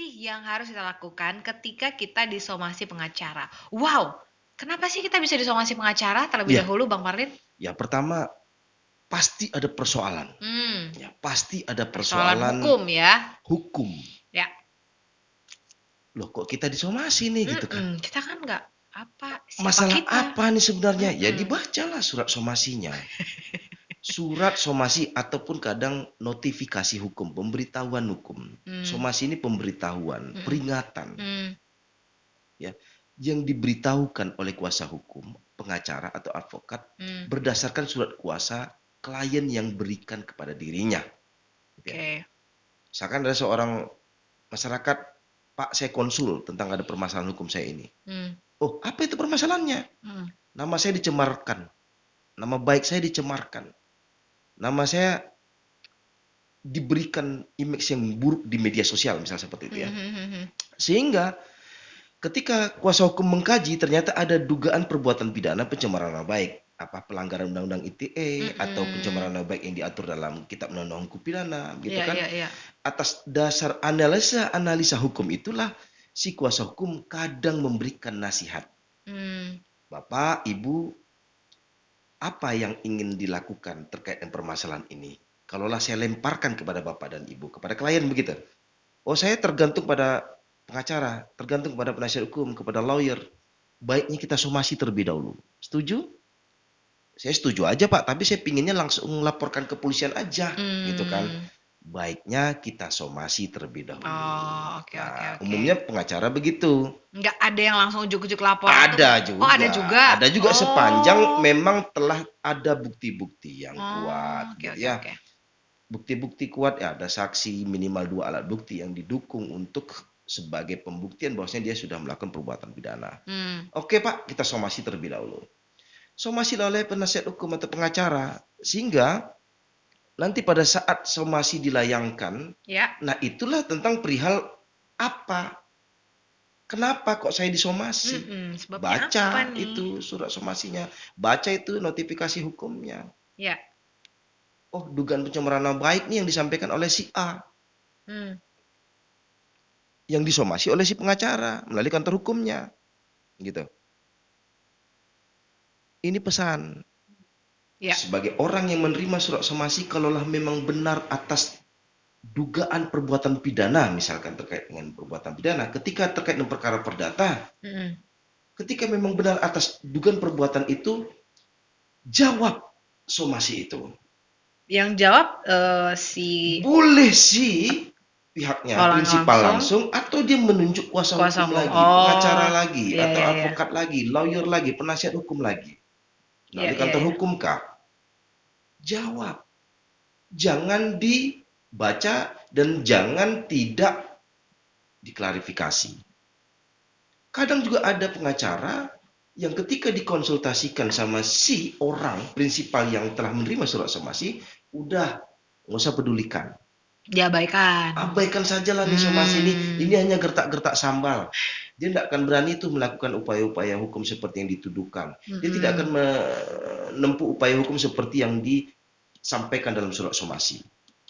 sih yang harus kita lakukan ketika kita disomasi pengacara? Wow, kenapa sih kita bisa disomasi pengacara terlebih Ya, dahulu, Bang Marlin? ya pertama pasti ada persoalan. Hmm, Ya, pasti ada persoalan persoalan hukum ya. hukum. Ya, Loh, kok kita disomasi nih gitu kan? kita kan nggak apa, siapa Masalah kita? apa nih sebenarnya? Ya Mm-mm. dibacalah surat somasinya. Surat somasi ataupun kadang notifikasi hukum, pemberitahuan hukum. Hmm, Somasi ini pemberitahuan, mm-mm. peringatan, Hmm, ya, yang diberitahukan oleh kuasa hukum, pengacara atau advokat hmm, berdasarkan surat kuasa klien yang berikan kepada dirinya. Ya. oke. Misalkan ada seorang masyarakat, Pak, saya konsul tentang ada permasalahan hukum saya ini. Hmm, Oh, apa itu permasalahannya? hmm, Nama saya dicemarkan, nama baik saya dicemarkan, nama saya diberikan image yang buruk di media sosial, misalnya seperti itu hmm, ya. hmm, hmm, hmm. Sehingga ketika kuasa hukum mengkaji ternyata ada dugaan perbuatan pidana pencemaran nama baik, apa pelanggaran undang-undang ITE atau pencemaran Mm-mm. nama baik yang diatur dalam kitab undang-undang hukum pidana, gitu Iya, kan? iya, iya. Atas dasar analisa hukum itulah si kuasa hukum kadang memberikan nasihat. Hmm, Bapak, Ibu, apa yang ingin dilakukan terkait dengan permasalahan ini? Kalaulah saya lemparkan kepada Bapak dan Ibu, kepada klien begitu. Oh, saya tergantung pada pengacara, tergantung pada penasihat hukum, kepada lawyer. Baiknya kita somasi terlebih dahulu. Setuju? Saya setuju aja Pak, tapi saya pinginnya langsung laporkan ke polisian aja, gitu kan. hmm. Baiknya kita somasi terlebih dahulu. Oh, oke, oke, Nah, oke. umumnya pengacara begitu. Nggak ada yang langsung ujuk-ujuk laporan tuh. Oh, ada juga. Ada juga sepanjang Oh, memang telah ada bukti-bukti yang kuat, oh, oke, gitu oke, ya. oke. Bukti-bukti kuat ya, ada saksi minimal 2 alat bukti yang didukung untuk sebagai pembuktian bahwasanya dia sudah melakukan perbuatan pidana. Hmm, Oke Pak, kita somasi terlebih dahulu. Somasi oleh penasihat hukum atau pengacara sehingga nanti pada saat somasi dilayangkan, ya. nah itulah tentang perihal apa, kenapa kok saya disomasi. Sebabnya Baca apa nih? itu surat somasinya, baca itu notifikasi hukumnya. Ya. Oh, dugaan pencemaran nama baik nih yang disampaikan oleh si A, Hmm, yang disomasi oleh si pengacara melalui kantor hukumnya, gitu. Ini pesan ya. sebagai orang yang menerima surat somasi, kalaulah memang benar atas dugaan perbuatan pidana, misalkan terkait dengan perbuatan pidana, ketika terkait dengan perkara perdata, Mm-mm. ketika memang benar atas dugaan perbuatan itu, jawab somasi itu. Yang jawab si Boleh sih pihaknya orang prinsipal langsung langsung atau dia menunjuk kuasa kuasa hukum hukum. lagi, pengacara Oh, lagi, iya, atau iya, iya. advokat lagi, lawyer lagi, penasihat hukum lagi. Iya, Melalui iya, kantor iya. hukum kah? Jawab. Jangan dibaca dan jangan tidak diklarifikasi. Kadang juga ada pengacara yang ketika dikonsultasikan sama si orang prinsipal yang telah menerima surat somasi, udah nggak usah pedulikan. Diabaikan. Abaikan sajalah nih somasi ini Hmm. hanya gertak-gertak sambal. Dia tidak akan berani itu melakukan upaya-upaya hukum seperti yang dituduhkan. Dia tidak akan Mm-mm. menempuh upaya hukum seperti yang disampaikan dalam surat somasi.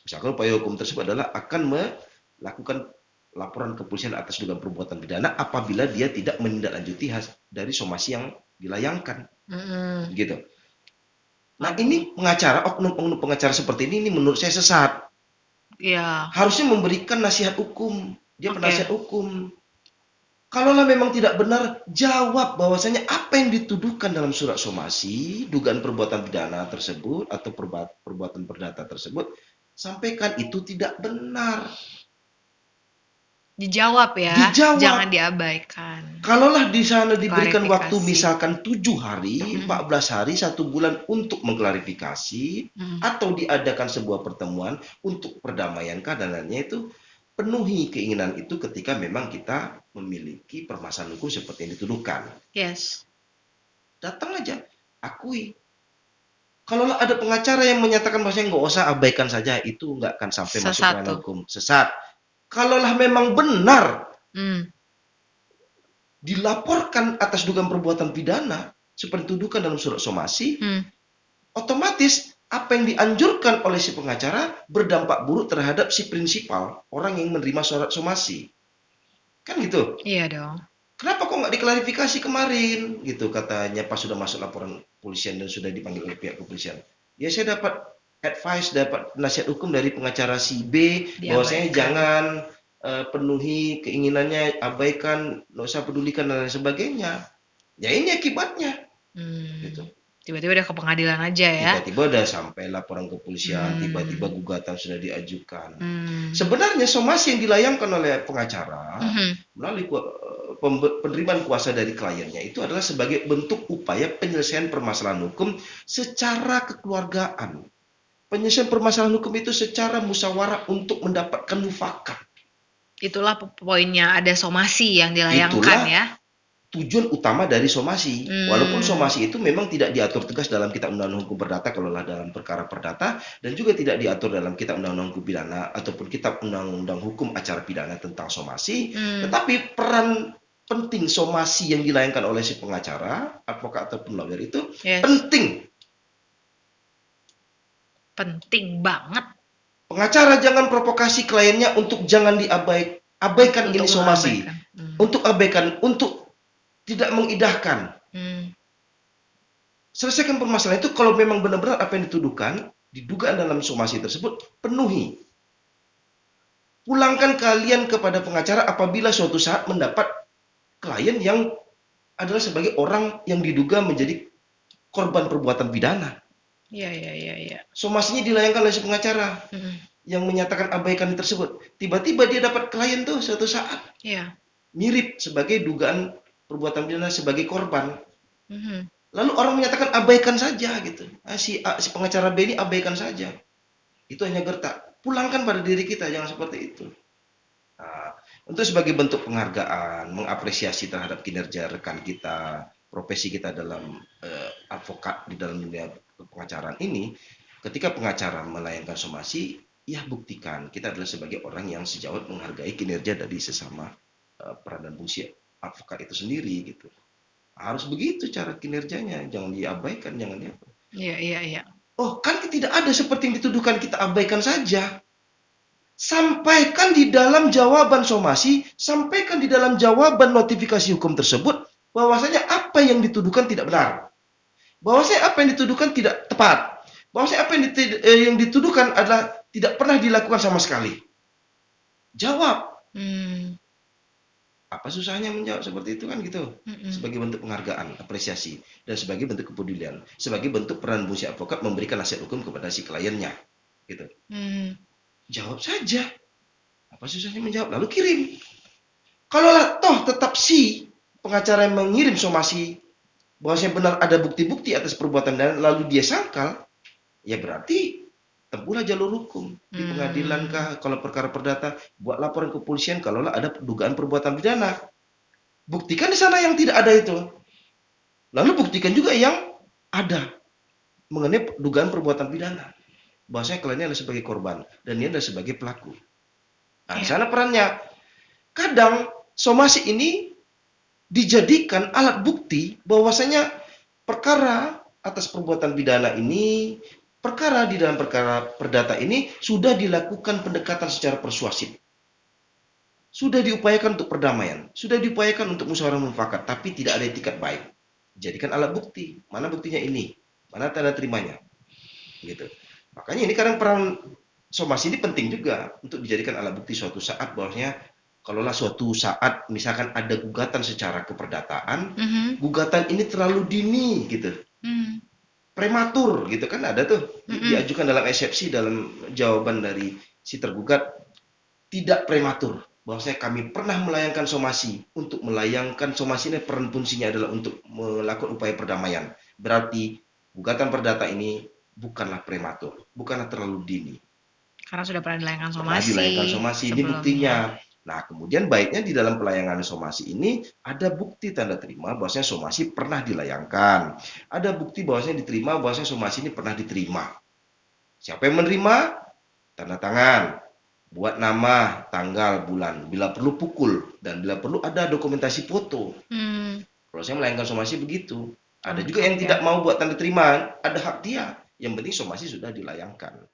Misalkan upaya hukum tersebut adalah akan melakukan laporan kepolisian atas dugaan perbuatan pidana apabila dia tidak menindaklanjuti dari somasi yang dilayangkan, Mm-mm. gitu. Nah, ini Waduh. pengacara, oknum-oknum pengacara seperti ini menurut saya sesat. Iya. Harusnya memberikan nasihat hukum. Dia Oke. penasihat hukum. Kalaulah memang tidak benar, jawab bahwasanya apa yang dituduhkan dalam surat somasi, dugaan perbuatan pidana tersebut atau perbuatan perdata tersebut, sampaikan itu tidak benar. Dijawab ya, Dijawab. jangan diabaikan. Kalaulah di sana diberikan waktu Klarifikasi. misalkan 7 hari, Mm-mm. 14 hari, 1 bulan untuk mengklarifikasi, Mm. atau diadakan sebuah pertemuan untuk perdamaian keadaannya itu, penuhi keinginan itu ketika memang kita memiliki permasalahan hukum seperti yang dituduhkan. Yes. Datang aja, akui. Kalau ada pengacara yang menyatakan bahwasanya nggak usah, abaikan saja, itu nggak akan sampai masuk ke ranah Sesatu. hukum. Sesat. Kalaulah memang benar Hmm. dilaporkan atas dugaan perbuatan pidana seperti tuduhkan dalam surat somasi, Hmm. otomatis apa yang dianjurkan oleh si pengacara berdampak buruk terhadap si prinsipal, orang yang menerima surat somasi. Kan gitu. Iya dong. Kenapa kok nggak diklarifikasi kemarin? Gitu katanya pas sudah masuk laporan polisian dan sudah dipanggil oleh pihak kepolisian. Ya saya dapat advice, dapat nasihat hukum dari pengacara si B bahwasanya Diabaikan. jangan penuhi keinginannya, abaikan, nggak usah pedulikan dan lain sebagainya. Ya ini akibatnya, gitu. Hmm. Tiba-tiba udah ke pengadilan aja ya. Tiba-tiba udah sampai laporan kepolisian, tiba-tiba Hmm. gugatan sudah diajukan. Hmm. Sebenarnya somasi yang dilayangkan oleh pengacara Mhm. melalui penerimaan kuasa dari kliennya itu adalah sebagai bentuk upaya penyelesaian permasalahan hukum secara kekeluargaan. Penyelesaian permasalahan hukum itu secara musyawarah untuk mendapatkan mufakat. Itulah poinnya ada somasi yang dilayangkan Itulah ya. tujuan utama dari somasi. Walaupun Hmm. somasi itu memang tidak diatur tegas dalam Kitab Undang-Undang Hukum Perdata kalau dalam perkara perdata dan juga tidak diatur dalam Kitab Undang-Undang Hukum Pidana ataupun Kitab Undang-Undang Hukum Acara Pidana tentang somasi, Hmm. tetapi peran penting somasi yang dilayangkan oleh si pengacara, advokat ataupun lawyer itu Yes. penting. Penting banget Pengacara jangan provokasi kliennya untuk jangan abaikan untuk ini somasi, mengabaikan. Hmm. untuk abaikan, untuk tidak mengidahkan. Hmm. Selesaikan permasalahan itu kalau memang benar-benar apa yang dituduhkan, diduga dalam somasi tersebut, penuhi. Pulangkan kalian kepada pengacara apabila suatu saat mendapat klien yang adalah sebagai orang yang diduga menjadi korban perbuatan pidana. Iya, iya, iya, iya. Somasinya dilayangkan oleh si pengacara Hmm. yang menyatakan abaikan tersebut. Tiba-tiba dia dapat klien tuh suatu saat Iya. mirip sebagai dugaan perbuatan pidana sebagai korban. Mhm. Lalu orang menyatakan abaikan saja gitu. Si pengacara B ini abaikan saja. Itu hanya gertak. Pulangkan pada diri kita, jangan seperti itu. Nah, untuk sebagai bentuk penghargaan, mengapresiasi terhadap kinerja rekan kita, profesi kita dalam advokat di dalam dunia pengacaraan ini, ketika pengacara melayangkan somasi, ya buktikan kita adalah sebagai orang yang sejawat menghargai kinerja dari sesama peranan fungsi advokat itu sendiri gitu. Harus begitu cara kinerjanya, jangan diabaikan, jangan diapa. Iya, iya, iya. Oh, kan tidak ada seperti yang dituduhkan kita abaikan saja. Sampaikan di dalam jawaban somasi, sampaikan di dalam jawaban notifikasi hukum tersebut bahwasanya apa yang dituduhkan tidak benar. Bahwasanya apa yang dituduhkan tidak tepat. Bahwasanya apa yang dituduhkan adalah tidak pernah dilakukan sama sekali. Jawab. Hmm. Apa susahnya menjawab seperti itu kan gitu. Mm-mm. Sebagai bentuk penghargaan, apresiasi, dan sebagai bentuk kepedulian. Sebagai bentuk peran fungsi advokat memberikan nasihat hukum kepada si kliennya. Gitu. Hmm. Jawab saja. Apa susahnya menjawab? Lalu kirim. Kalau toh tetap si pengacara yang mengirim somasi bahwasanya benar ada bukti-bukti atas perbuatan dan lalu dia sangkal, ya berarti tempuhlah jalur hukum di pengadilan Hmm. kah kalau perkara perdata, buat laporan ke kepolisian kalau ada dugaan perbuatan pidana. Buktikan di sana yang tidak ada itu. Lalu buktikan juga yang ada mengenai dugaan perbuatan pidana. Bahwasanya kliennya adalah sebagai korban dan dia adalah sebagai pelaku. Nah, di Ya. sana perannya. Kadang somasi ini dijadikan alat bukti bahwasanya perkara atas perbuatan pidana ini, perkara di dalam perkara perdata ini sudah dilakukan pendekatan secara persuasif. Sudah diupayakan untuk perdamaian, sudah diupayakan untuk musyawarah mufakat, tapi tidak ada etikat baik. Jadikan alat bukti. Mana buktinya ini? Mana tanda terimanya? Gitu. Makanya ini kadang peran somasi ini penting juga untuk dijadikan alat bukti suatu saat bahwasanya kalaulah suatu saat misalkan ada gugatan secara keperdataan, Mhm. gugatan ini terlalu dini gitu. Hmm. Prematur gitu kan ada tuh Mm-mm. diajukan dalam eksepsi dalam jawaban dari si tergugat tidak prematur. Bahwasanya kami pernah melayangkan somasi. Untuk melayangkan somasi ini peran fungsinya adalah untuk melakukan upaya perdamaian. Berarti gugatan perdata ini bukanlah prematur, bukanlah terlalu dini. Karena sudah pernah dilayangkan Pernah dilayangkan somasi somasi, ini sebelumnya. buktinya. Nah, kemudian baiknya di dalam pelayangan somasi ini ada bukti tanda terima bahwasanya somasi pernah dilayangkan. Ada bukti bahwasanya diterima bahwasanya somasi ini pernah diterima. Siapa yang menerima? Tanda tangan, buat nama, tanggal, bulan. Bila perlu pukul dan bila perlu ada dokumentasi foto. Hmm. Kalau saya melayangkan somasi begitu. Ada juga Lengkap yang ya. tidak mau buat tanda terima, ada hak dia. Yang penting somasi sudah dilayangkan.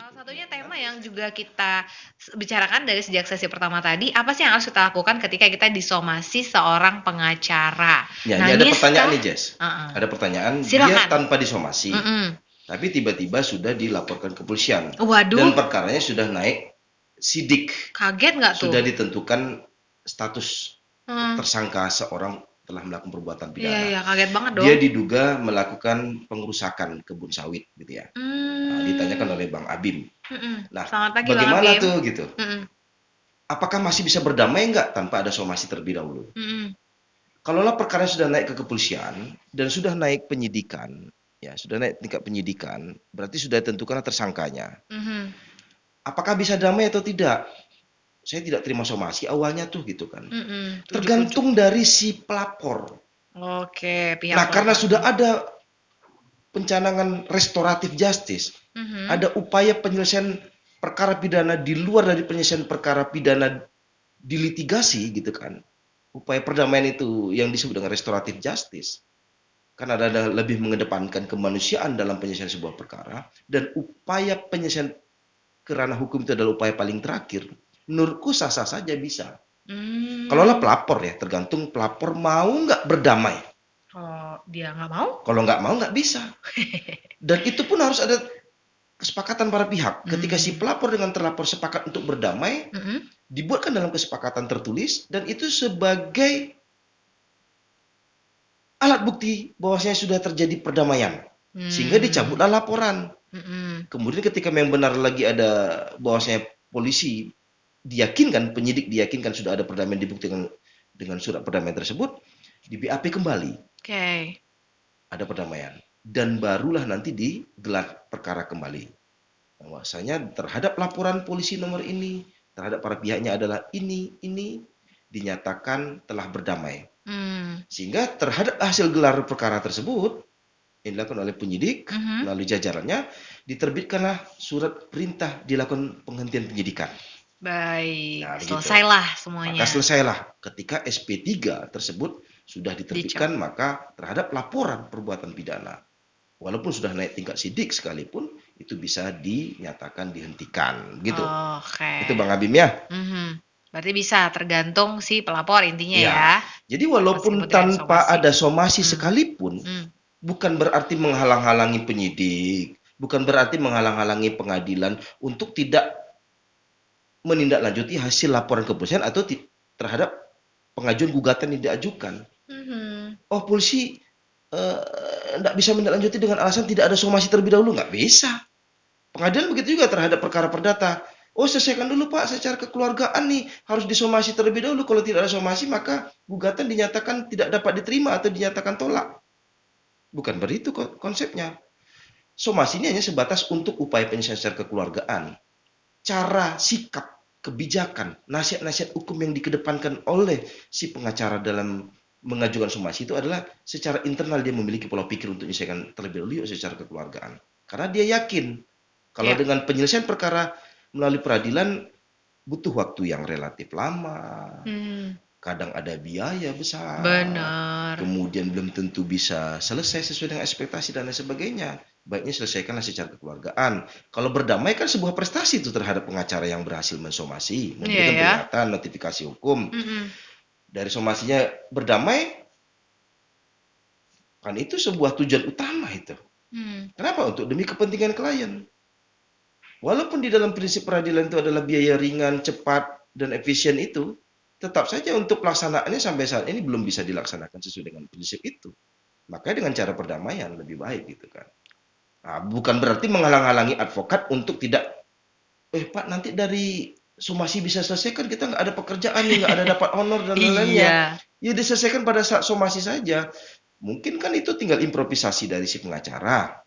Salah satunya tema yang juga kita bicarakan dari sejak sesi pertama tadi, apa sih yang harus kita lakukan ketika kita disomasi seorang pengacara? Ya, ini ada Nangis pertanyaan kah? nih, Jess. Heeh. Ada pertanyaan, dia Silakan. tanpa disomasi, Mm-mm. tapi tiba-tiba sudah dilaporkan ke kepolisian. Waduh, Dan perkaranya sudah naik sidik. kaget nggak tuh? Sudah ditentukan status Hmm. tersangka seorang telah melakukan perbuatan Iya, pidana. iya, kaget banget dong. Dia diduga melakukan pengerusakan kebun sawit gitu ya. Nah, ditanyakan oleh Bang Abim. Nah, Selamat pagi Bang bagaimana Abim. tuh gitu? Apakah masih bisa berdamai nggak tanpa ada somasi terlebih dahulu? Kalaulah perkara sudah naik ke kepolisian dan sudah naik penyidikan, ya sudah naik tingkat penyidikan, berarti sudah tentukan tersangkanya. Apakah bisa damai atau tidak? Saya tidak terima somasi awalnya tuh gitu kan. Tergantung dari si pelapor. Oke, pihak Nah, karena pelapor. sudah ada pencanangan restoratif justice, ada upaya penyelesaian perkara pidana di luar dari penyelesaian perkara pidana di litigasi gitu kan. Upaya perdamaian itu yang disebut dengan restoratif justice. Karena ada lebih mengedepankan kemanusiaan dalam penyelesaian sebuah perkara dan upaya penyelesaian kerana hukum itu adalah upaya paling terakhir. Menurutku sah-sah saja bisa. Kalaulah pelapor ya, tergantung pelapor mau nggak berdamai. Kalau dia nggak mau? Kalau nggak mau nggak bisa. Dan itu pun harus ada kesepakatan para pihak. Ketika si pelapor dengan terlapor sepakat untuk berdamai, dibuatkan dalam kesepakatan tertulis dan itu sebagai alat bukti bahwasanya sudah terjadi perdamaian. Sehingga dicabutlah laporan. Kemudian ketika memang benar lagi ada bahwasanya polisi diyakinkan, penyidik diyakinkan sudah ada perdamaian dibuktikan dengan surat perdamaian tersebut, di BAP kembali. Ada perdamaian. Dan barulah nanti digelar perkara kembali. Bahwasanya terhadap laporan polisi nomor ini, terhadap para pihaknya adalah ini, dinyatakan telah berdamai. Sehingga terhadap hasil gelar perkara tersebut, yang dilakukan oleh penyidik, melalui jajarannya, diterbitkanlah surat perintah dilakukan penghentian penyidikan. Baik, Nah, selesailah semuanya. Maka selesailah ketika SP3 tersebut sudah diterbitkan, maka terhadap laporan perbuatan pidana, walaupun sudah naik tingkat sidik sekalipun, itu bisa dinyatakan dihentikan, gitu. Itu Bang Abim ya. Berarti bisa tergantung si pelapor intinya ya. Jadi walaupun tanpa ada somasi sekalipun, bukan berarti menghalang-halangi penyidik, bukan berarti menghalang-halangi pengadilan untuk tidak menindaklanjuti hasil laporan kepolisian atau terhadap pengajuan gugatan yang diajukan. Oh, polisi tidak bisa menindaklanjuti dengan alasan tidak ada somasi terlebih dahulu, nggak bisa. Pengadilan begitu juga terhadap perkara perdata. Oh, selesaikan dulu Pak secara kekeluargaan nih, harus disomasi terlebih dahulu. Kalau tidak ada somasi maka gugatan dinyatakan tidak dapat diterima atau dinyatakan tolak. Bukan begitu konsepnya. Somasi ini hanya sebatas untuk upaya penyelesaian secara kekeluargaan. Cara, sikap, kebijakan, nasihat-nasihat hukum yang dikedepankan oleh si pengacara dalam mengajukan somasi itu adalah secara internal dia memiliki pola pikir untuk menyelesaikan terlebih dahulu secara kekeluargaan. Karena dia yakin kalau dengan penyelesaian perkara melalui peradilan butuh waktu yang relatif lama. Kadang ada biaya besar. Benar. Kemudian belum tentu bisa selesai sesuai dengan ekspektasi dan lain sebagainya. Baiknya selesaikanlah secara kekeluargaan. Kalau berdamai kan sebuah prestasi itu terhadap pengacara yang berhasil mensomasi, memberikan peringatan, notifikasi hukum. Dari somasinya berdamai, kan itu sebuah tujuan utama itu. Kenapa? Untuk demi kepentingan klien. Walaupun di dalam prinsip peradilan itu adalah biaya ringan, cepat, dan efisien itu, tetap saja untuk pelaksanaannya sampai saat ini belum bisa dilaksanakan sesuai dengan prinsip itu. Makanya dengan cara perdamaian lebih baik gitu kan. Nah, bukan berarti menghalang-halangi advokat untuk tidak, Pak nanti dari somasi bisa selesai kan kita nggak ada pekerjaan nih, nggak ada dapat honor dan lain-lainnya. Ya diselesaikan pada saat somasi saja. Mungkin kan itu tinggal improvisasi dari si pengacara.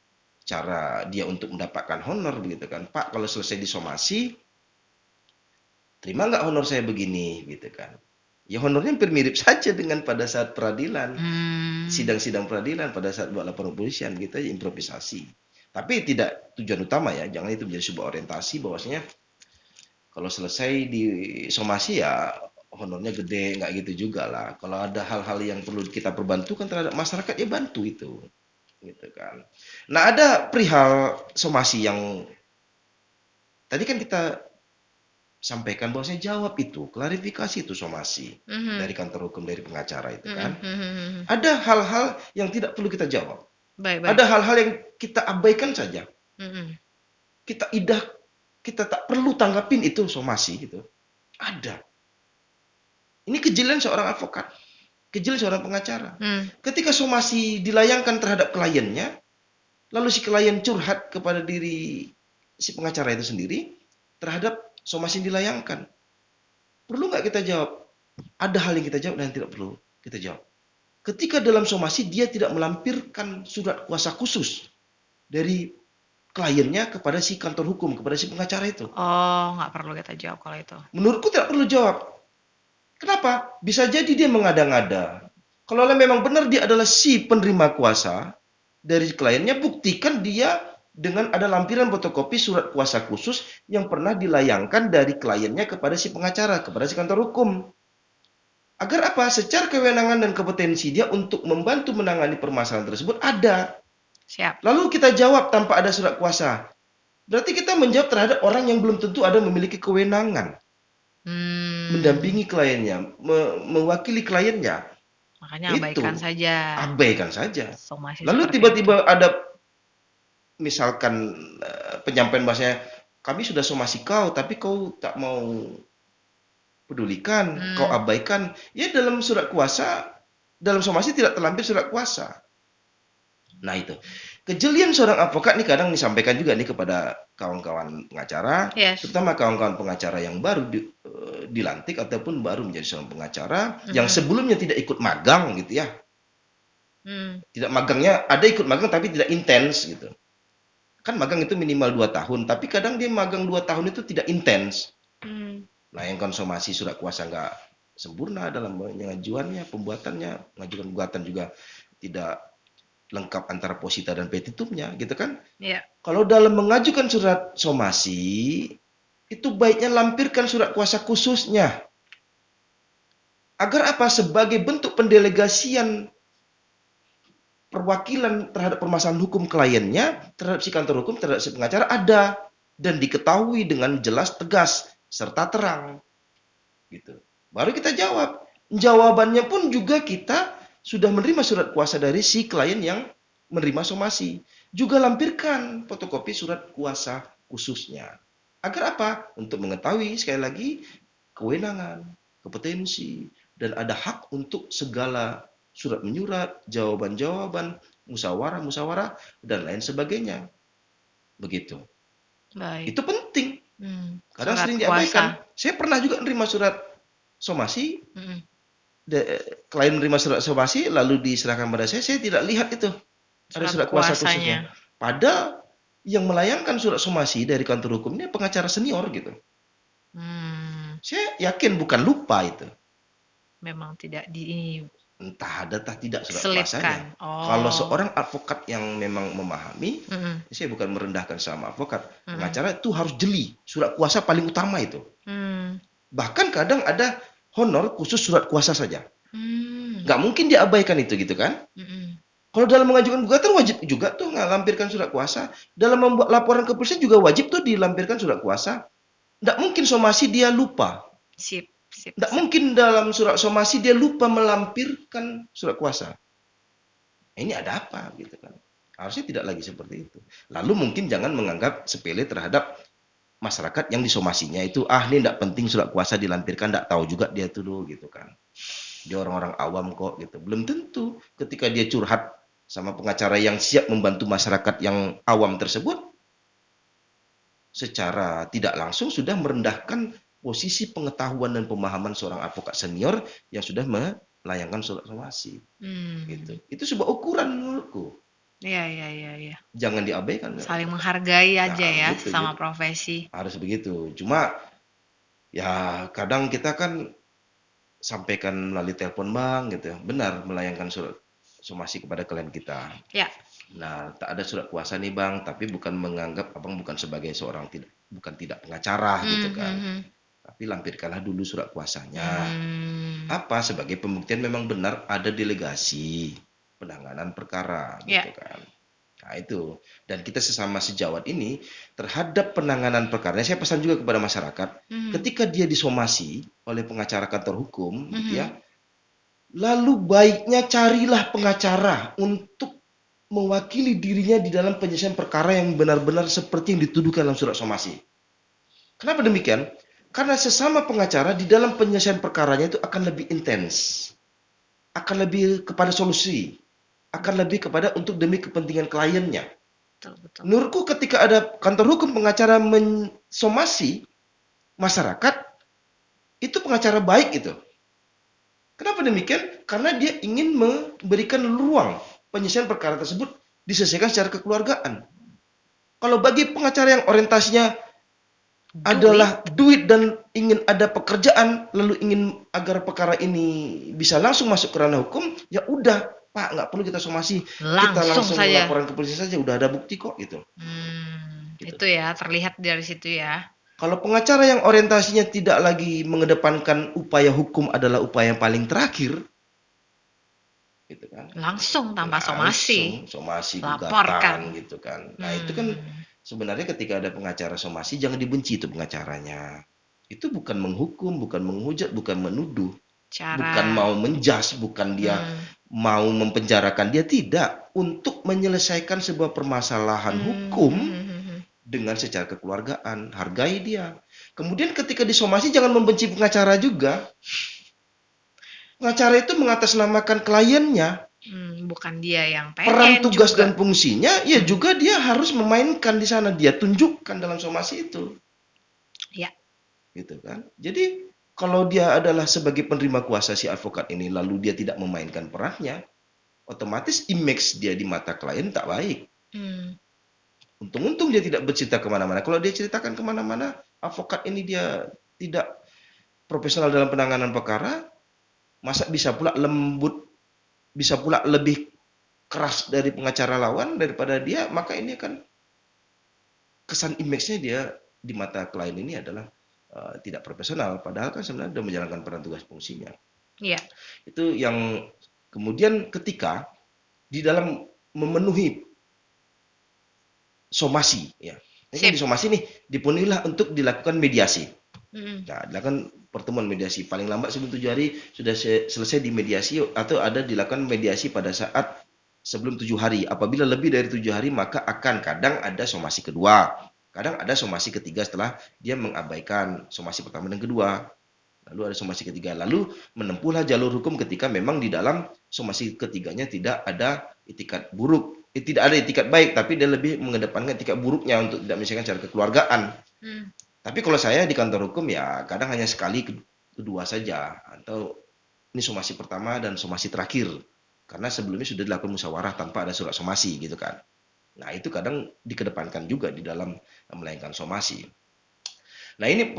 Cara dia untuk mendapatkan honor begitu kan. Pak kalau selesai disomasi, terima nggak honor saya begini gitu kan. Ya honornya hampir mirip saja dengan pada saat peradilan. Sidang-sidang peradilan pada saat buat laporan polisian kita improvisasi. Tapi tidak tujuan utama ya, jangan itu menjadi sebuah orientasi bahwasanya kalau selesai di somasi ya honornya gede, nggak gitu juga lah. Kalau ada hal-hal yang perlu kita perbantukan terhadap masyarakat ya bantu itu. Gitu kan. Nah, ada perihal somasi yang Tadi kan kita sampaikan bahwa saya jawab itu, klarifikasi itu somasi Mhm. dari kantor hukum, dari pengacara itu Mhm kan. mhm mhm. Ada hal-hal yang tidak perlu kita jawab. Baik baik. Ada hal-hal yang kita abaikan saja. Mhm. Kita idah, kita tak perlu tanggapin itu somasi gitu. Ada. Ini kejelian seorang advokat, kejelian seorang pengacara. Mmm. Ketika somasi dilayangkan terhadap kliennya, lalu si klien curhat kepada diri si pengacara itu sendiri terhadap somasi yang dilayangkan. Perlu nggak kita jawab? Ada hal yang kita jawab dan tidak perlu kita jawab. Ketika dalam somasi dia tidak melampirkan surat kuasa khusus dari kliennya kepada si kantor hukum, kepada si pengacara itu. Oh, nggak perlu kita jawab kalau itu. Menurutku tidak perlu jawab. Kenapa? Bisa jadi dia mengada-ngada. Kalau memang benar dia adalah si penerima kuasa dari kliennya, buktikan dia dengan ada lampiran fotokopi surat kuasa khusus yang pernah dilayangkan dari kliennya kepada si pengacara, kepada si kantor hukum. Agar apa? Secara kewenangan dan kompetensi dia untuk membantu menangani permasalahan tersebut ada. Siap. Lalu kita jawab tanpa ada surat kuasa. Berarti kita menjawab terhadap orang yang belum tentu ada memiliki kewenangan mendampingi kliennya, mewakili kliennya. Makanya abaikan Itu saja. abaikan saja. Somasi Lalu seperti itu. tiba-tiba ada misalkan penyampaian bahasanya, kami sudah somasi kau, tapi kau tak mau pedulikan, kau abaikan. Ya dalam surat kuasa, dalam somasi tidak terlampir surat kuasa. Nah itu. Kejelian seorang advokat nih kadang disampaikan juga nih kepada kawan-kawan pengacara, Yes. terutama kawan-kawan pengacara yang baru dilantik ataupun baru menjadi seorang pengacara, yang sebelumnya tidak ikut magang gitu ya. Tidak magangnya, ada ikut magang tapi tidak intens gitu. Kan magang itu minimal 2 tahun, tapi kadang dia magang 2 tahun itu tidak intens. Nah yang konsumasi surat kuasa nggak sempurna dalam pengajuannya, pembuatannya, mengajukan gugatan juga tidak lengkap antara posita dan petitumnya gitu kan. Iya. Kalau dalam mengajukan surat somasi itu baiknya lampirkan surat kuasa khususnya. Agar apa? Sebagai bentuk pendelegasian perwakilan terhadap permasalahan hukum kliennya, terhadap si kantor hukum, terhadap si pengacara ada dan diketahui dengan jelas, tegas serta terang. Gitu. Baru kita jawab. Jawabannya pun juga kita sudah menerima surat kuasa dari si klien yang menerima somasi. Juga lampirkan fotokopi surat kuasa khususnya. Agar apa? Untuk mengetahui sekali lagi kewenangan, kompetensi, dan ada hak untuk segala surat menyurat, jawaban-jawaban, musyawarah-musyawarah, dan lain sebagainya. Begitu. Baik. Itu penting. Kadang Surat sering kuasa. diabaikan. Saya pernah juga menerima surat somasi, klien menerima surat somasi lalu diserahkan pada saya tidak lihat itu ada surat kuasa khususnya. Padahal yang melayangkan surat somasi dari kantor hukumnya pengacara senior gitu. Saya yakin bukan lupa itu. Memang tidak di Entah ada entah tidak surat selipkan. kuasanya. Kalau seorang advokat yang memang memahami, saya bukan merendahkan sama advokat, pengacara itu harus jeli. Surat kuasa paling utama itu. Bahkan kadang ada honor khusus surat kuasa saja. Nggak mungkin diabaikan itu gitu kan. Kalau dalam mengajukan gugatan wajib juga tuh ngelampirkan surat kuasa. Dalam membuat laporan ke polisi juga wajib tuh dilampirkan surat kuasa. Nggak mungkin somasi dia lupa. Nggak mungkin dalam surat somasi dia lupa melampirkan surat kuasa. Ini ada apa gitu kan. Harusnya tidak lagi seperti itu. Lalu mungkin jangan menganggap sepele terhadap masyarakat yang disomasinya itu, ini tidak penting surat kuasa dilampirkan, tidak tahu juga dia tuh dulu gitu kan. Dia orang-orang awam kok gitu. Belum tentu ketika dia curhat sama pengacara yang siap membantu masyarakat yang awam tersebut, secara tidak langsung sudah merendahkan posisi pengetahuan dan pemahaman seorang advokat senior yang sudah melayangkan surat somasi. Gitu. Itu sebuah ukuran menurutku. Iya. Jangan diabaikan. Saling menghargai aja ya gitu, sama gitu. profesi. Harus begitu. Cuma ya kadang kita kan sampaikan melalui telepon bank gitu. Benar melayangkan surat somasi kepada klien kita. Ya. Nah, tak ada surat kuasa nih bang, tapi bukan menganggap abang bukan sebagai seorang tidak pengacara gitu kan. Tapi lampirkanlah dulu surat kuasanya. Apa? Sebagai pembuktian memang benar ada delegasi penanganan perkara gitu kan. Nah, itu. Dan kita sesama sejawat ini terhadap penanganan perkara. Saya pesan juga kepada masyarakat, Mhm. ketika dia disomasi oleh pengacara kantor hukum, gitu ya, Mhm. lalu baiknya carilah pengacara untuk mewakili dirinya di dalam penyelesaian perkara yang benar-benar seperti yang dituduhkan dalam surat somasi. Kenapa demikian? Karena sesama pengacara di dalam penyelesaian perkaranya itu akan lebih intens, akan lebih kepada solusi, akan lebih kepada untuk demi kepentingan kliennya. Betul, betul. Menurutku ketika ada kantor hukum pengacara mensomasi masyarakat, itu pengacara baik itu. Kenapa demikian? Karena dia ingin memberikan ruang penyelesaian perkara tersebut diselesaikan secara kekeluargaan. Kalau bagi pengacara yang orientasinya Duit. adalah duit dan ingin ada pekerjaan, lalu ingin agar perkara ini bisa langsung masuk ke ranah hukum, ya udah, Pak, nggak perlu kita somasi, kita Langsung langsung saja. laporan ke polisi saja, udah ada bukti kok, gitu. Gitu. Itu ya, terlihat dari situ ya. Kalau pengacara yang orientasinya tidak lagi mengedepankan upaya hukum adalah upaya yang paling terakhir, gitu kan? Langsung tanpa somasi, Langsung somasi laporkan. gugatan gitu kan. Nah, itu kan Hmm, sebenarnya ketika ada pengacara somasi jangan dibenci itu pengacaranya. Itu bukan menghukum, bukan menghujat, bukan menuduh, bukan cara. mau menjas, bukan dia Hmm, mau mempenjarakan, dia tidak, untuk menyelesaikan sebuah permasalahan hukum dengan secara kekeluargaan, hargai dia. Kemudian ketika disomasi jangan membenci pengacara juga. Pengacara itu mengatasnamakan kliennya. bukan dia yang Peran, pengen tugas, juga. dan fungsinya, ya Hmm, juga dia harus memainkan di sana. Dia tunjukkan dalam somasi itu. ya. Gitu kan. Jadi, kalau dia adalah sebagai penerima kuasa si advokat ini, lalu dia tidak memainkan perannya, otomatis image dia di mata klien tak baik. Hmm, Untung-untung dia tidak bercerita kemana-mana. Kalau dia ceritakan kemana-mana, advokat ini dia tidak profesional dalam penanganan perkara, masa bisa pula lembut, bisa pula lebih keras dari pengacara lawan daripada dia, maka ini kan kesan image-nya dia di mata klien ini adalah tidak profesional, padahal kan sebenarnya sudah menjalankan peran tugas fungsinya. ya. Itu yang kemudian ketika di dalam memenuhi somasi, ya, ini kan Sip. disomasi nih, dipenuhilah untuk dilakukan mediasi. Hmm, Nah, dilakukan pertemuan mediasi paling lambat sebelum 7 hari sudah selesai di mediasi, atau ada dilakukan mediasi pada saat sebelum 7 hari. Apabila lebih dari 7 hari maka akan kadang ada somasi kedua, kadang ada somasi ketiga setelah dia mengabaikan somasi pertama dan kedua. Lalu ada somasi ketiga. Lalu menempuhlah jalur hukum ketika memang di dalam somasi ketiganya tidak ada itikat buruk. Tidak ada itikat baik, tapi dia lebih mengedepankan itikat buruknya untuk tidak menyelesaikan secara kekeluargaan. hmm. Tapi kalau saya di kantor hukum ya kadang hanya sekali kedua saja, atau ini somasi pertama dan somasi terakhir. Karena sebelumnya sudah dilakukan musyawarah tanpa ada surat somasi gitu kan. Nah, itu kadang dikedepankan juga di dalam melayangkan somasi. Nah, ini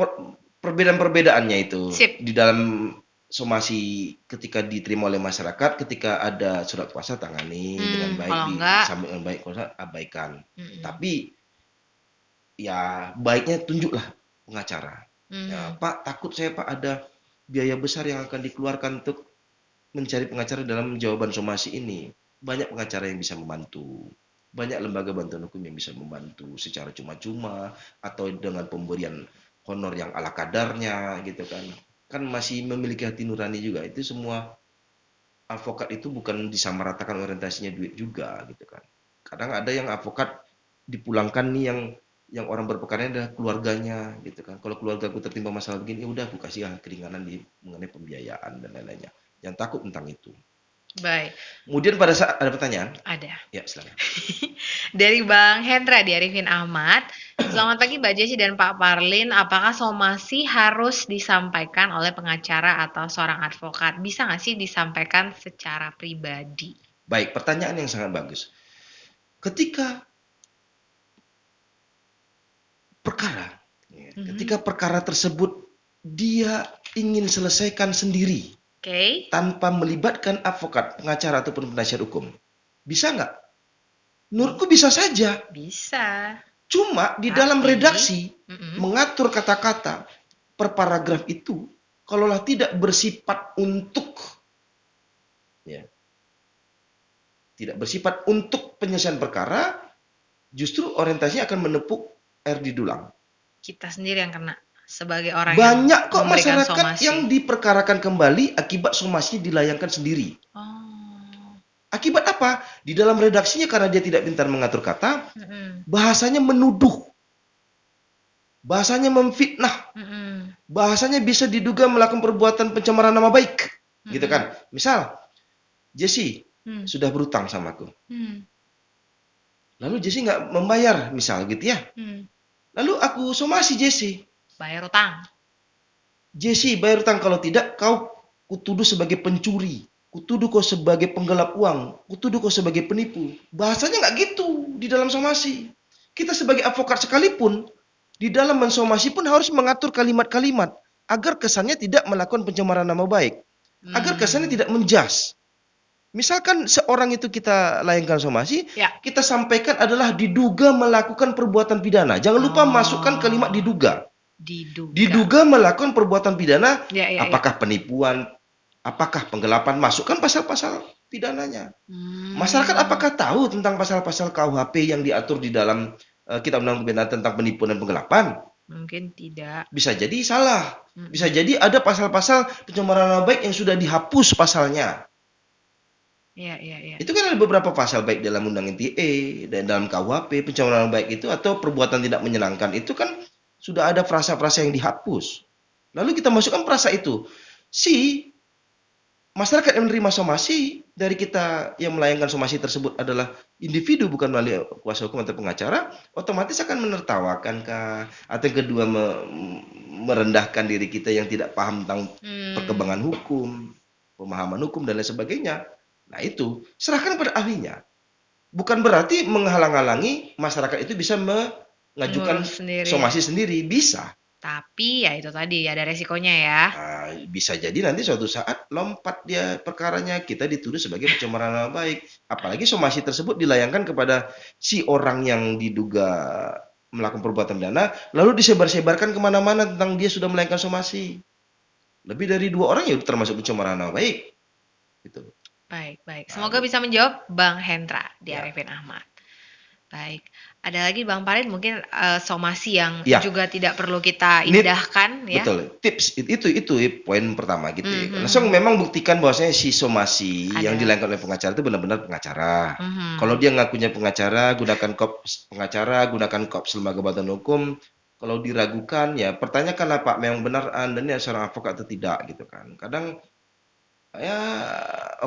perbedaan-perbedaannya itu Sip. di dalam somasi ketika diterima oleh masyarakat, ketika ada surat kuasa tangani dengan baik, Kalau enggak, disambut dengan baik, kuasa abaikan. mm-mm. Tapi ya baiknya tunjuklah pengacara. Ya, Mhm. Pak, takut saya Pak ada biaya besar yang akan dikeluarkan untuk mencari pengacara dalam jawaban somasi ini. Banyak pengacara yang bisa membantu. Banyak lembaga bantuan hukum yang bisa membantu secara cuma-cuma atau dengan pemberian honor yang ala kadarnya gitu kan. Kan masih memiliki hati nurani juga. Itu semua advokat itu bukan disamaratakan orientasinya duit juga gitu kan. Kadang ada yang advokat dipulangkan nih yang orang berperkara adalah keluarganya gitu kan. Kalau keluargaku tertimpa masalah begini, ya udah aku kasih keringanan di mengenai pembiayaan dan lain-lainnya. Jangan takut tentang itu. Baik, Kemudian pada saat ada pertanyaan, ada. ya silakan. Dari Bang Hendra di Arifin Ahmad. Selamat pagi Mbak Jessy dan Pak Parlin. Apakah somasi harus disampaikan oleh pengacara atau seorang advokat? Bisa nggak sih disampaikan secara pribadi? Baik, pertanyaan yang sangat bagus. Ketika perkara, ya, ketika Mhm. perkara tersebut dia ingin selesaikan sendiri Oke, tanpa melibatkan advokat, pengacara ataupun penasihat hukum, bisa nggak? bi- Menurutku bisa saja. bisa. Cuma di dalam Tapi, redaksi mm-mm. mengatur kata-kata per paragraf itu, kalaulah tidak bersifat untuk ya, tidak bersifat untuk penyelesaian perkara, justru orientasinya akan menepuk air di dulang. Kita sendiri yang kena sebagai orang yang Banyak kok memberikan masyarakat somasi. yang diperkarakan kembali akibat somasi dilayangkan sendiri. Oh. Akibat apa? Di dalam redaksinya karena dia tidak pintar mengatur kata, Mm-mm. bahasanya menuduh, bahasanya memfitnah, bahasanya bisa diduga melakukan perbuatan pencemaran nama baik, gitu kan? Misal, Jesse sudah berutang sama aku, lalu Jesse nggak membayar, misal gitu ya. Lalu aku somasi Jesse. Bayar utang. Jesse bayar utang, kalau tidak kau kutuduh sebagai pencuri, kutuduh kau sebagai penggelap uang, kutuduh kau sebagai penipu. Bahasanya nggak gitu di dalam somasi. Kita sebagai advokat sekalipun di dalam mensomasi pun harus mengatur kalimat-kalimat agar kesannya tidak melakukan pencemaran nama baik, agar kesannya tidak menjas. Misalkan seorang itu kita layangkan somasi, kita sampaikan adalah diduga melakukan perbuatan pidana. Jangan lupa masukkan kalimat diduga. Diduga melakukan perbuatan pidana, apakah penipuan, apakah penggelapan, masukkan pasal-pasal pidananya. Masyarakat apakah tahu tentang pasal-pasal KUHP yang diatur di dalam Kitab Undang-Undang Pidana tentang penipuan dan penggelapan? Mungkin tidak. Bisa jadi salah. Bisa jadi ada pasal-pasal pencemaran nama baik yang sudah dihapus pasalnya. Itu kan ada beberapa pasal baik dalam Undang ITE dan dalam KUHP pencemaran nama baik itu atau perbuatan tidak menyenangkan itu kan sudah ada frasa-frasa yang dihapus. Lalu kita masukkan frasa itu. Si masyarakat yang menerima somasi dari kita yang melayangkan somasi tersebut adalah individu bukan melalui kuasa hukum atau pengacara, otomatis akan menertawakan kah? Atau yang kedua merendahkan diri kita yang tidak paham tentang perkembangan hukum, pemahaman hukum dan lain sebagainya. Nah itu serahkan pada ahlinya. Bukan berarti menghalang-halangi masyarakat itu bisa mengajukan somasi sendiri, bisa. Tapi ya itu tadi ada resikonya ya. Bisa jadi nanti suatu saat lompat dia perkaranya, kita dituduh sebagai pencemaran nama baik. Apalagi somasi tersebut dilayangkan kepada si orang yang diduga melakukan perbuatan pidana, lalu disebar-sebarkan kemana-mana tentang dia sudah melayangkan somasi. Lebih dari 2 orang ya termasuk pencemaran nama baik. Gitu. Baik. Semoga bisa menjawab Bang Hendra di Arifin Ahmad. Baik, ada lagi Bang Parin mungkin somasi yang juga tidak perlu kita indahkan ya. Betul, tips itu poin pertama gitu. Langsung memang buktikan bahwasanya si somasi yang dilayangkan oleh pengacara itu benar-benar pengacara. Kalau dia ngakunya pengacara, gunakan kops pengacara, gunakan kops lembaga bantuan hukum. Kalau diragukan ya pertanyakanlah Pak, memang benar Anda ini seorang advokat atau tidak gitu kan. Kadang ya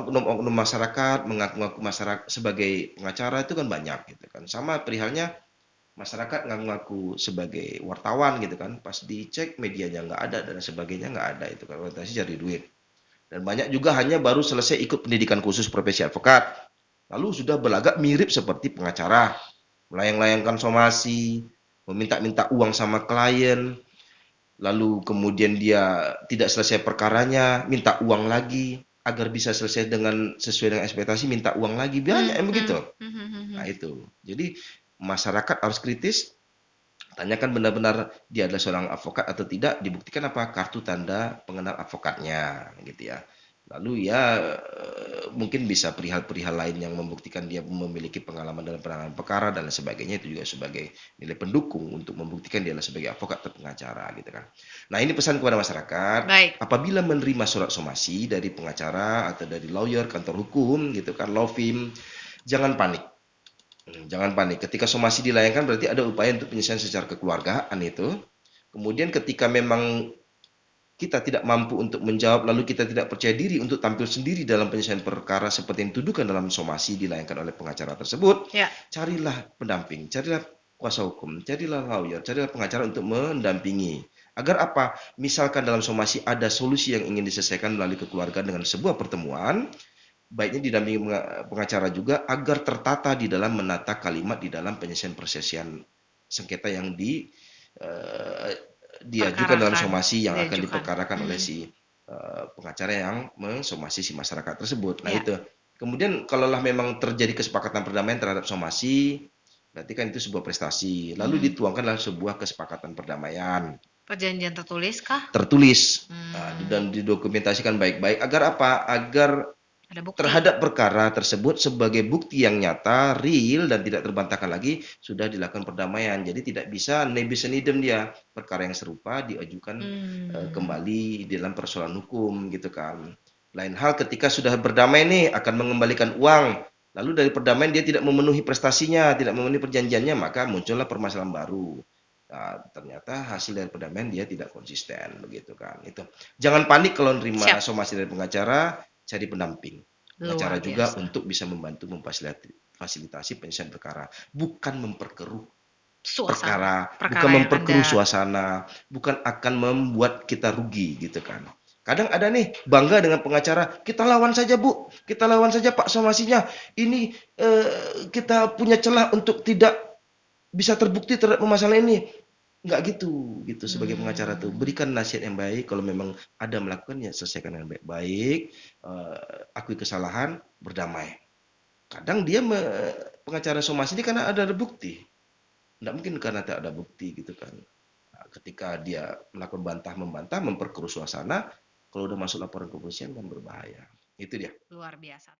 oknum-oknum masyarakat mengaku-ngaku masyarakat sebagai pengacara itu kan banyak gitu kan. Sama perihalnya masyarakat ngaku-ngaku sebagai wartawan gitu kan, pas dicek medianya nggak ada dan sebagainya nggak ada, itu kan orientasi cari duit. Dan banyak juga hanya baru selesai ikut pendidikan khusus profesi advokat, lalu sudah berlagak mirip seperti pengacara, melayang-layangkan somasi, meminta-minta uang sama klien, lalu kemudian dia tidak selesai perkaranya, minta uang lagi, agar bisa selesai dengan sesuai dengan ekspektasi, minta uang lagi, banyak yang begitu. Nah itu, jadi masyarakat harus kritis, tanyakan benar-benar dia adalah seorang advokat atau tidak, dibuktikan apa? Kartu tanda pengenal advokatnya, gitu ya. Lalu ya mungkin bisa perihal-perihal lain yang membuktikan dia memiliki pengalaman dalam penanganan perkara dan sebagainya, itu juga sebagai nilai pendukung untuk membuktikan dia adalah sebagai advokat atau pengacara gitu kan. Nah ini pesan kepada masyarakat, apabila menerima surat somasi dari pengacara atau dari lawyer, kantor hukum gitu kan, law firm, jangan panik. Jangan panik. Ketika somasi dilayangkan berarti ada upaya untuk penyelesaian secara kekeluargaan itu. Kemudian ketika memang kita tidak mampu untuk menjawab, lalu kita tidak percaya diri untuk tampil sendiri dalam penyelesaian perkara seperti yang dituduhkan dalam somasi dilayangkan oleh pengacara tersebut, carilah pendamping, carilah kuasa hukum, carilah lawyer, carilah pengacara untuk mendampingi. Agar apa? Misalkan dalam somasi ada solusi yang ingin diselesaikan melalui kekeluargaan dengan sebuah pertemuan, baiknya didampingi pengacara juga agar tertata di dalam menata kalimat di dalam penyelesaian sengketa yang diajukan dalam somasi yang akan diperkarakan oleh si pengacara yang mensomasi si masyarakat tersebut. Nah itu. Kemudian kalaulah memang terjadi kesepakatan perdamaian terhadap somasi, berarti kan itu sebuah prestasi. Lalu dituangkan dalam sebuah kesepakatan perdamaian. Perjanjian tertulis kah? Tertulis dan didokumentasikan baik-baik. Agar apa? Agar Ada bukti. terhadap perkara tersebut sebagai bukti yang nyata, real, dan tidak terbantahkan lagi, sudah dilakukan perdamaian. Jadi tidak bisa nebis idem dia. Perkara yang serupa diajukan Hmm. kembali dalam persoalan hukum gitu kan. Lain hal ketika sudah berdamai nih akan mengembalikan uang. Lalu dari perdamaian dia tidak memenuhi prestasinya, tidak memenuhi perjanjiannya, maka muncullah permasalahan baru. Nah, ternyata hasil dari perdamaian dia tidak konsisten begitu kan. Itu. Jangan panik kalau nerima Siap. somasi dari pengacara, cari pendamping. Pengacara Luar juga biasa. untuk bisa membantu memfasilitasi penyelesaian perkara, bukan memperkeruh Suasana perkara, bukan perkara yang memperkeruh Anda. suasana, bukan akan membuat kita rugi gitu kan. Kadang ada nih bangga dengan pengacara, kita lawan saja Bu, kita lawan saja Pak somasinya. Ini kita punya celah untuk tidak bisa terbukti terhadap masalah ini. Nggak gitu, gitu sebagai pengacara tuh. Hmm. Berikan nasihat yang baik, kalau memang ada melakukannya, selesaikan dengan baik-baik, akui kesalahan, berdamai. Kadang dia pengacara somasi ini karena ada bukti. Nggak mungkin karena tidak ada bukti gitu kan. Nah, ketika dia melakukan bantah-membantah, memperkeruh suasana, kalau udah masuk laporan kepolisian kan berbahaya. Itu dia. Luar biasa.